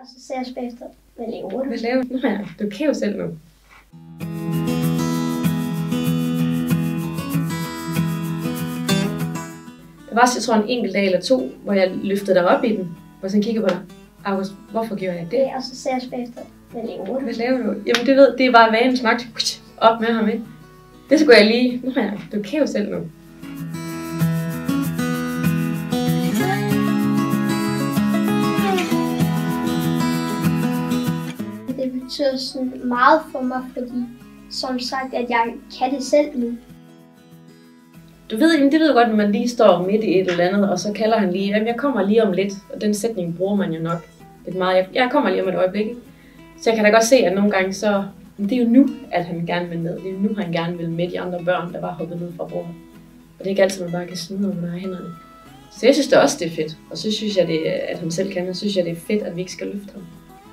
Og så ser jeg bagefter, hvad laver du? Hvad laver du? Ja, du kan jo selv nu. Der var, jeg tror, en enkelt dag eller to, hvor jeg løftede dig op i den, og så kiggede på dig. August, hvorfor gjorde jeg det? Ja, og så ser jeg bagefter, hvad laver du? Hvad laver du? Jamen det er bare vanens magt. Op med ham, ikke? Det skulle jeg lige. Ja, du kan jo selv nu. Det betyder sådan meget for mig, fordi som sagt, at jeg kan det selv nu. Det ved du godt, når man lige står midt i et eller andet, og så kalder han lige, jamen jeg kommer lige om lidt, og den sætning bruger man jo nok lidt meget. Jeg kommer lige om et øjeblik, ikke? Så jeg kan da godt se, at nogle gange så, det er jo nu, at han gerne vil ned. Det er jo nu, han gerne vil med de andre børn, der bare hoppet ned fra bordet. Og det er ikke altid, man bare kan smide noget med hænderne. Så jeg synes da også, det er fedt. Og så synes jeg, at han selv kan, og synes jeg, det er fedt, at vi ikke skal løfte ham.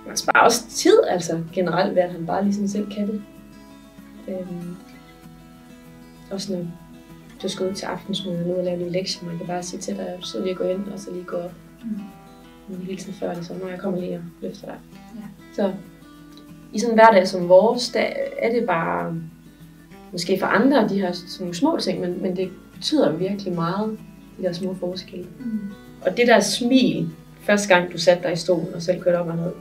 Man sparer også tid, altså generelt ved, at han bare ligesom selv kan det. Også når du skal ud til aftensmøde og lave lidt lektier, man kan bare sige til dig, at så lige gå ind og så lige gå op. Men hele tiden før det så, når jeg kommer lige og løfter dig. Ja. Så i sådan en hverdag som vores, der er det bare, måske for andre, de har sådan nogle små ting, men det betyder virkelig meget, de der små forskelle. Og det der smil, første gang du satte dig i stolen og selv kørte op og ned,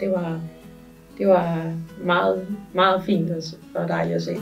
det var meget, meget fint og dejligt at se.